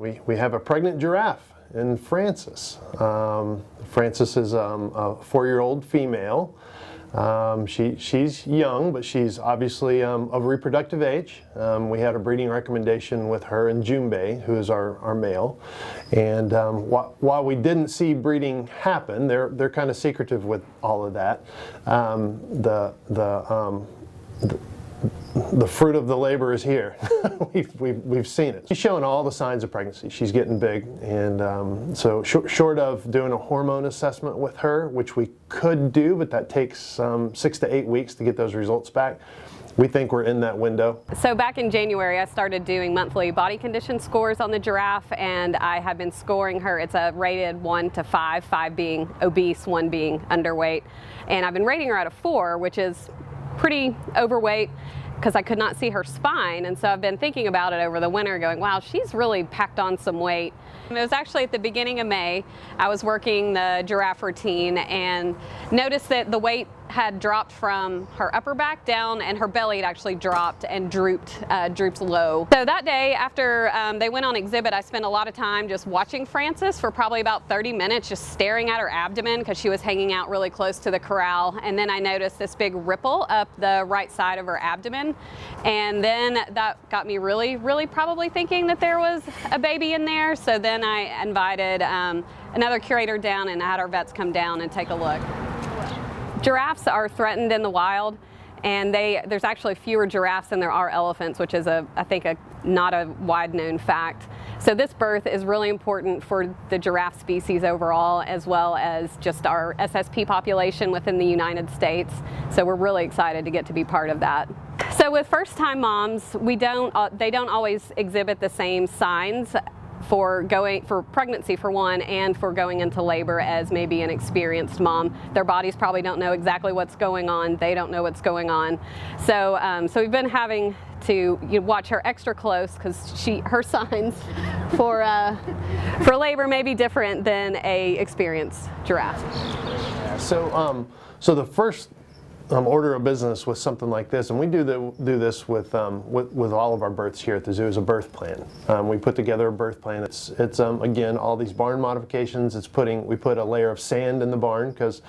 We have a pregnant giraffe in Frances. Frances is a 4-year-old female. She's young, but she's obviously of reproductive age. We had a breeding recommendation with her and Junbei, who is our male. And while we didn't see breeding happen, they're kind of secretive with all of that. The fruit of the labor is here. we've seen it. She's showing all the signs of pregnancy. She's getting big, and so short of doing a hormone assessment with her, which we could do, but that takes 6 to 8 weeks to get those results back. We think we're in that window. So back in January, I started doing monthly body condition scores on the giraffe, and I have been scoring her. It's a rated 1 to 5, 5 being obese, 1 being underweight. And I've been rating her at a 4, which is pretty overweight, because I could not see her spine, and so I've been thinking about it over the winter going, wow, she's really packed on some weight. It was actually at the beginning of May. I was working the giraffe routine and noticed that the weight had dropped from her upper back down, and her belly had actually dropped and drooped low. So that day after they went on exhibit, I spent a lot of time just watching Frances for probably about 30 minutes, just staring at her abdomen because she was hanging out really close to the corral. And then I noticed this big ripple up the right side of her abdomen. And then that got me really probably thinking that there was a baby in there. So then I invited another curator down and had our vets come down and take a look. Giraffes are threatened in the wild, and there's actually fewer giraffes than there are elephants, which is I think not a wide known fact. So this birth is really important for the giraffe species overall, as well as just our SSP population within the United States. So we're really excited to get to be part of that. So with first-time moms, they don't always exhibit the same signs for pregnancy for one, and for going into labor as maybe an experienced mom. Their bodies probably don't know exactly what's going on. They don't know what's going on. So so we've been having to watch her extra close, because her signs for labor may be different than a experienced giraffe. So so the first order of business with something like this, and we do this with all of our births here at the zoo, is a birth plan. We put together a birth plan. It's again, all these barn modifications. We put a layer of sand in the barn, because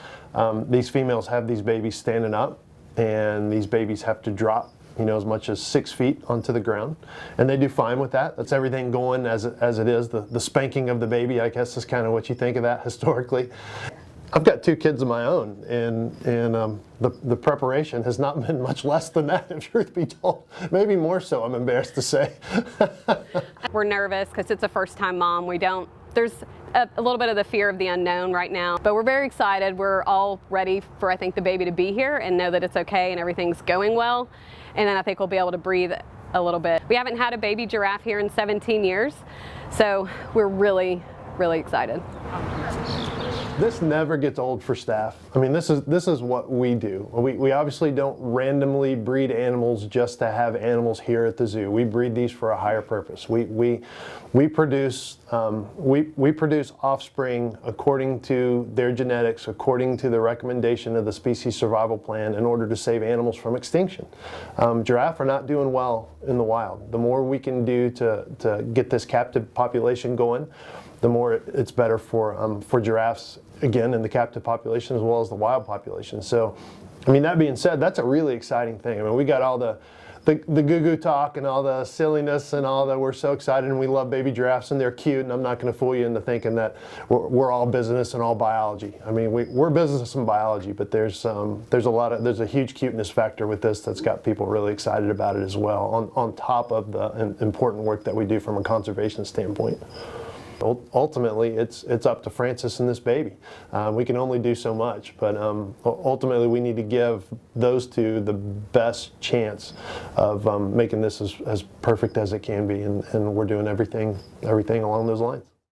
these females have these babies standing up, and these babies have to drop as much as 6 feet onto the ground, and they do fine with that. That's everything going as it is. The spanking of the baby, I guess, is kind of what you think of that historically. I've got 2 kids of my own, and the preparation has not been much less than that, if truth be told. Maybe more so, I'm embarrassed to say. We're nervous because it's a first-time mom. There's a little bit of the fear of the unknown right now, but we're very excited. We're all ready for, I think, the baby to be here and know that it's okay and everything's going well. And then I think we'll be able to breathe a little bit. We haven't had a baby giraffe here in 17 years, so we're really excited. This never gets old for staff. I mean, this is what we do. We obviously don't randomly breed animals just to have animals here at the zoo. We breed these for a higher purpose. We produce offspring according to their genetics, according to the recommendation of the species survival plan, in order to save animals from extinction. Giraffe are not doing well in the wild. The more we can do to get this captive population going, the more it's better for giraffes, again, in the captive population as well as the wild population. So, I mean, that being said, that's a really exciting thing. I mean, we got all the goo-goo talk and all the silliness and all that. We're so excited, and we love baby giraffes, and they're cute, and I'm not going to fool you into thinking that we're all business and all biology. I mean, we're business and biology, but there's a huge cuteness factor with this that's got people really excited about it as well, on top of the important work that we do from a conservation standpoint. Ultimately, it's up to Frances and this baby. We can only do so much, but ultimately we need to give those 2 the best chance of making this as perfect as it can be, and we're doing everything along those lines.